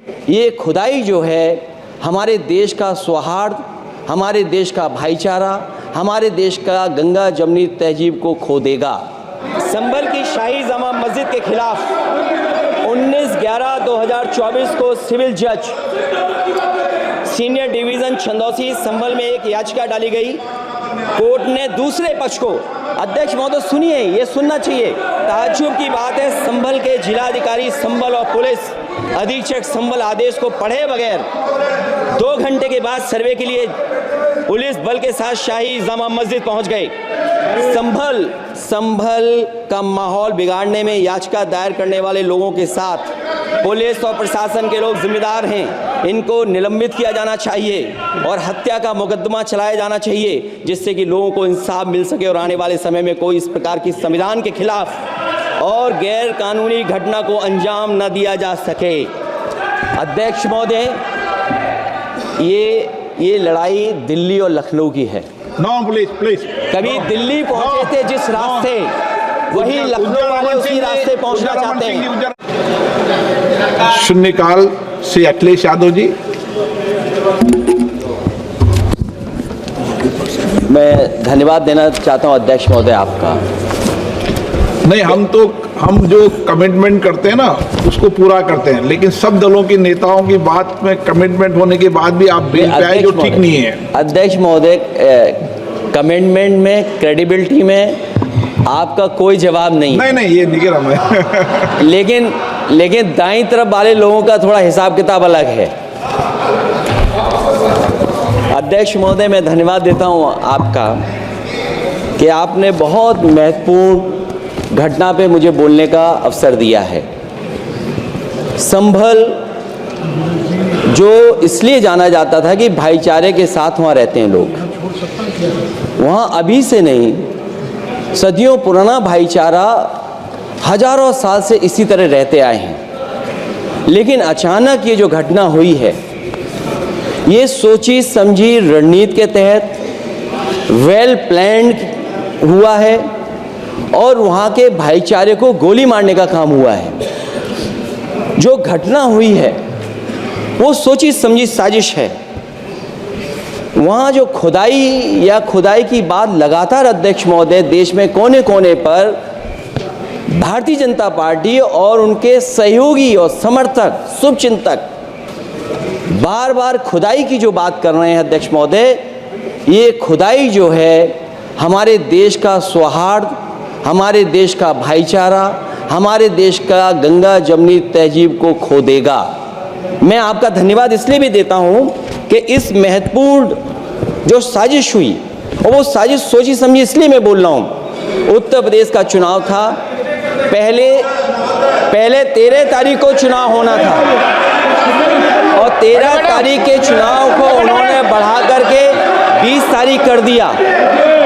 ये खुदाई जो है हमारे देश का सौहार्द, हमारे देश का भाईचारा, हमारे देश का गंगा जमनी तहजीब को खो देगा। संभल की शाही जामा मस्जिद के खिलाफ 19/11/2024 को सिविल जज सीनियर डिवीज़न चंदौसी संभल में एक याचिका डाली गई। कोर्ट ने दूसरे पक्ष को, अध्यक्ष महोदय सुनिए, ये सुनना चाहिए, ताज्जुब की बात है, संभल के जिलाधिकारी संभल और पुलिस अधीक्षक संभल आदेश को पढ़े बगैर 2 घंटे के बाद सर्वे के लिए पुलिस बल के साथ शाही जामा मस्जिद पहुंच गए। संभल का माहौल बिगाड़ने में याचिका दायर करने वाले लोगों के साथ पुलिस और प्रशासन के लोग जिम्मेदार हैं। इनको निलंबित किया जाना चाहिए और हत्या का मुकदमा चलाया जाना चाहिए, जिससे कि लोगों को इंसाफ मिल सके और आने वाले समय में कोई इस प्रकार की संविधान के खिलाफ और गैर कानूनी घटना को अंजाम न दिया जा सके। अध्यक्ष महोदय, ये लड़ाई दिल्ली और लखनऊ की है। प्लीज कभी दिल्ली पहुंचे थे जिस रास्ते, वही लखनऊ वाले उसी रास्ते पहुंचना चाहते हैं। शून्यकाल से अखिलेश यादव जी। मैं धन्यवाद देना चाहता हूं अध्यक्ष महोदय आपका। नहीं, हम जो कमिटमेंट करते हैं ना उसको पूरा करते हैं, लेकिन सब दलों के नेताओं की बात में कमिटमेंट होने के बाद भी आप बेल पे आए, जो ठीक नहीं है। अध्यक्ष महोदय, कमिटमेंट में, क्रेडिबिलिटी में आपका कोई जवाब नहीं। नहीं, ये नहीं कह रहा मैं। लेकिन दाईं तरफ वाले लोगों का थोड़ा हिसाब किताब अलग है। अध्यक्ष महोदय, मैं धन्यवाद देता हूं आपका कि आपने बहुत महत्वपूर्ण घटना पे मुझे बोलने का अवसर दिया है। संभल जो इसलिए जाना जाता था कि भाईचारे के साथ वहाँ रहते हैं लोग, वहाँ अभी से नहीं, सदियों पुराना भाईचारा हजारों साल से इसी तरह रहते आए हैं। लेकिन अचानक ये जो घटना हुई है, ये सोची समझी रणनीति के तहत वेल प्लान्ड हुआ है और वहाँ के भाईचारे को गोली मारने का काम हुआ है। जो घटना हुई है वो सोची समझी साजिश है। वहाँ जो खुदाई की बात लगातार अध्यक्ष महोदय देश में कोने कोने पर भारतीय जनता पार्टी और उनके सहयोगी और समर्थक, शुभचिंतक बार बार खुदाई की जो बात कर रहे हैं अध्यक्ष महोदय, ये खुदाई जो है हमारे देश का सौहार्द, हमारे देश का भाईचारा, हमारे देश का गंगा जमनी तहजीब को खो देगा। मैं आपका धन्यवाद इसलिए भी देता हूं कि इस महत्वपूर्ण जो साजिश हुई, और वो साजिश सोची समझी इसलिए मैं बोल रहा हूं। उत्तर प्रदेश का चुनाव था, पहले 13 तारीख को चुनाव होना था और 13 तारीख के चुनाव को उन्होंने बढ़ा करके 20 तारीख कर दिया।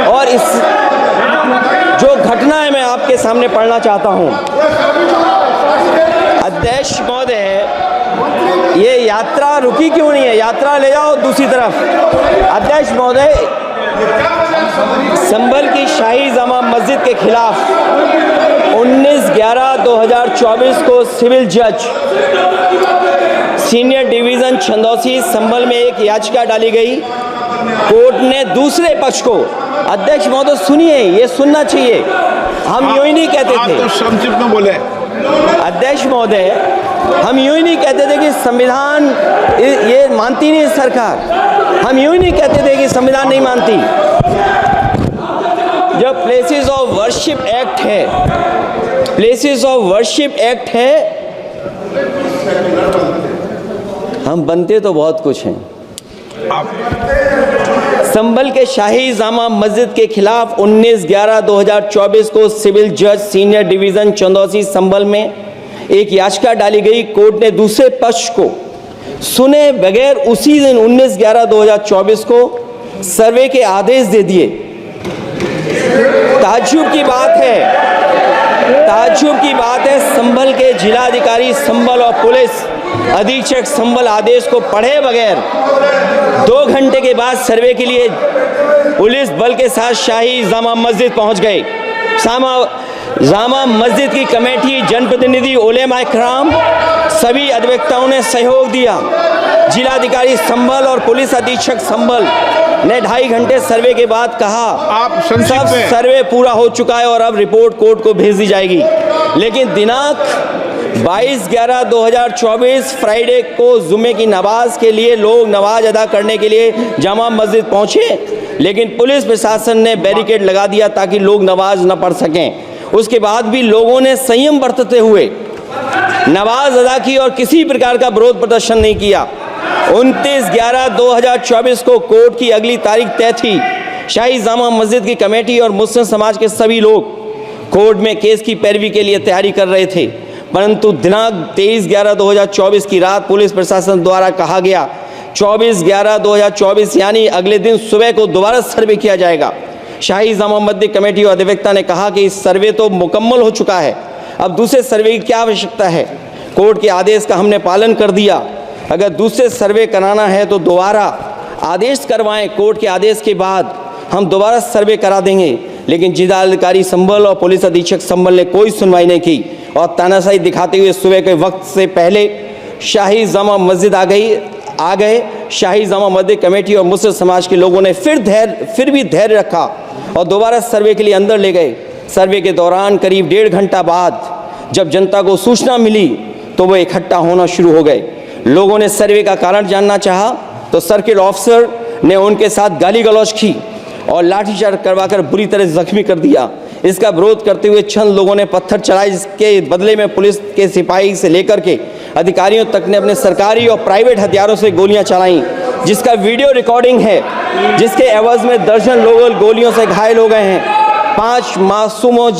और इस जो घटना है मैं आपके सामने पढ़ना चाहता हूं। अध्यक्ष महोदय, ये यात्रा रुकी क्यों नहीं है? यात्रा ले जाओ दूसरी तरफ। अध्यक्ष महोदय, संभल की शाही जामा मस्जिद के खिलाफ 19/11/2024 को सिविल जज सीनियर डिवीज़न चंदौसी संभल में एक याचिका डाली गई। कोर्ट ने दूसरे पक्ष को, अध्यक्ष महोदय सुनिए, ये सुनना चाहिए, हम यूं ही नहीं कहते थे। आप तो संक्षिप्त में बोले। अध्यक्ष महोदय, हम यूं ही नहीं कहते थे कि संविधान ये मानती नहीं सरकार। हम यूं ही नहीं कहते थे कि संविधान नहीं मानती। जो प्लेसेस ऑफ वर्शिप एक्ट है, प्लेसेस ऑफ वर्शिप एक्ट है, हम बनते तो बहुत कुछ हैं। संभल के शाही जामा मस्जिद के खिलाफ 19/11/2024 को सिविल जज सीनियर डिवीज़न चंदौसी संभल में एक याचिका डाली गई। कोर्ट ने दूसरे पक्ष को सुने बगैर उसी दिन 19/11/2024 को सर्वे के आदेश दे दिए। ताज्जुब की बात है, संभल के जिलाधिकारी संभल और पुलिस अधीक्षक संभल आदेश को पढ़े बगैर 2 घंटे के बाद सर्वे के लिए पुलिस बल के साथ शाही जामा मस्जिद पहुंच गए। जामा मस्जिद की कमेटी, जनप्रतिनिधि, उलेमा इकराम, सभी अधिवक्ताओं ने सहयोग दिया। जिलाधिकारी संभल और पुलिस अधीक्षक संभल ने 2.5 घंटे सर्वे के बाद कहा आप संक्षिप्त सब में। सर्वे पूरा हो चुका है और अब रिपोर्ट कोर्ट को भेज दी जाएगी। लेकिन दिनांक 22/11/2024 फ्राइडे को जुमे की नमाज के लिए लोग नमाज अदा करने के लिए जामा मस्जिद पहुंचे, लेकिन पुलिस प्रशासन ने बैरिकेड लगा दिया ताकि लोग नमाज न पढ़ सकें। उसके बाद भी लोगों ने संयम बरतते हुए नमाज अदा की और किसी प्रकार का विरोध प्रदर्शन नहीं किया। 29/11/2024 को कोर्ट की अगली तारीख तय थी। शाही जामा मस्जिद की कमेटी और मुस्लिम समाज के सभी लोग कोर्ट में केस की पैरवी के लिए तैयारी कर रहे थे, परंतु दिनांक 23/11/2024 की रात पुलिस प्रशासन द्वारा कहा गया 24/11/2024 यानी अगले दिन सुबह को दोबारा सर्वे किया जाएगा। शाही जामा मस्जिद कमेटी और अधिवक्ता ने कहा कि इस सर्वे तो मुकम्मल हो चुका है, अब दूसरे सर्वे की क्या आवश्यकता है। कोर्ट के आदेश का हमने पालन कर दिया। अगर दूसरे सर्वे कराना है तो दोबारा आदेश करवाएं। कोर्ट के आदेश के बाद हम दोबारा सर्वे करा देंगे। लेकिन जिलाधिकारी संभल और पुलिस अधीक्षक संभल ने कोई सुनवाई नहीं की और तानाशाही दिखाते हुए सुबह के वक्त से पहले शाही जामा मस्जिद आ गए। शाही जामा मस्जिद कमेटी और मुस्लिम समाज के लोगों ने फिर भी धैर्य रखा और दोबारा सर्वे के लिए अंदर ले गए। सर्वे के दौरान करीब 1.5 घंटा बाद जब जनता को सूचना मिली तो वो इकट्ठा होना शुरू हो गए। लोगों ने सर्वे का कारण जानना चाहा तो सर्किल ऑफिसर ने उनके साथ गाली गलौज की और लाठीचार्ज करवाकर बुरी तरह जख्मी कर दिया। इसका विरोध करते हुए चंद लोगों ने पत्थर चलाए, जिसके बदले में पुलिस के सिपाही से लेकर के अधिकारियों तक ने अपने सरकारी और प्राइवेट हथियारों से गोलियां चलाईं, जिसका वीडियो रिकॉर्डिंग है, जिसके एवज में दर्जन लोग गोलियों से घायल हो गए हैं। 5 मासूमों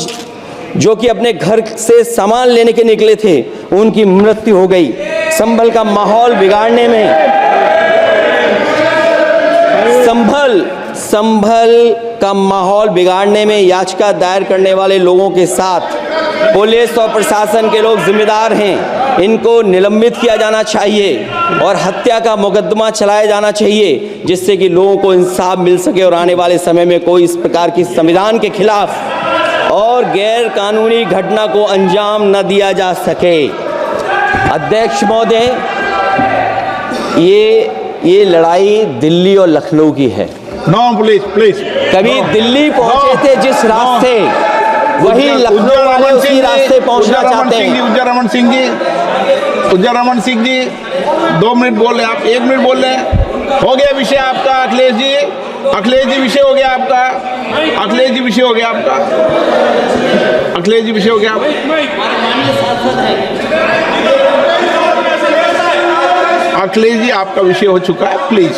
जो कि अपने घर से सामान लेने के निकले थे, उनकी मृत्यु हो गई। संभल का माहौल बिगाड़ने में संभल का माहौल बिगाड़ने में याचिका दायर करने वाले लोगों के साथ पुलिस और प्रशासन के लोग जिम्मेदार हैं। इनको निलंबित किया जाना चाहिए और हत्या का मुकदमा चलाया जाना चाहिए, जिससे कि लोगों को इंसाफ मिल सके और आने वाले समय में कोई इस प्रकार की संविधान के खिलाफ और गैर कानूनी घटना को अंजाम न दिया जा सके। अध्यक्ष महोदय, ये लड़ाई दिल्ली और लखनऊ की है। नो प्लीज कभी दिल्ली पहुंचे थे जिस रास्ते, वही लखनऊ वाले उसी रास्ते पहुंचना चाहते हैं। उज्जर रमन सिंह जी 2 मिनट बोल रहे, आप 1 मिनट बोल रहे हैं। हो गया विषय आपका अखिलेश जी विषय हो गया आपका। अखिलेश जी विषय हो गया अखिलेश जी आपका विषय हो चुका है, प्लीज।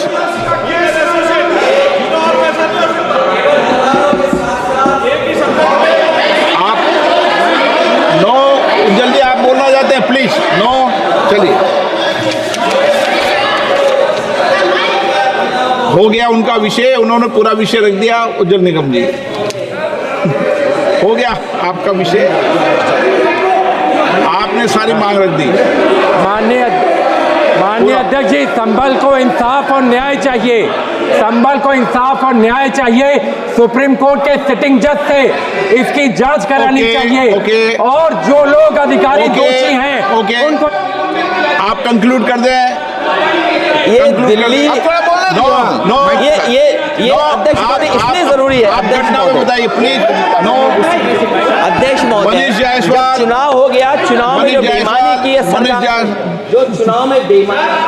आप जल्दी आप बोलना चाहते हैं, प्लीज। चलिए, हो गया उनका विषय, उन्होंने पूरा विषय रख दिया। उज्जवल निगम जी, हो गया आपका विषय, आपने सारी मांग रख दी। माननीय अध्यक्ष जी, संभल को इंसाफ और न्याय चाहिए। संभल को इंसाफ और न्याय चाहिए। सुप्रीम कोर्ट के सिटिंग जज से इसकी जांच करानी चाहिए और जो लोग अधिकारी दोषी हैं उनको आप कंक्लूड कर दें। ये दिल्ली ये अध्यक्ष महोदय इसलिए जरूरी है। अध्यक्ष महोदय बताइए प्लीज। अध्यक्ष महोदय, चुनाव हो गया, चुनाव में जो बेईमानी की है सरकार, जो चुनाव में बेईमानी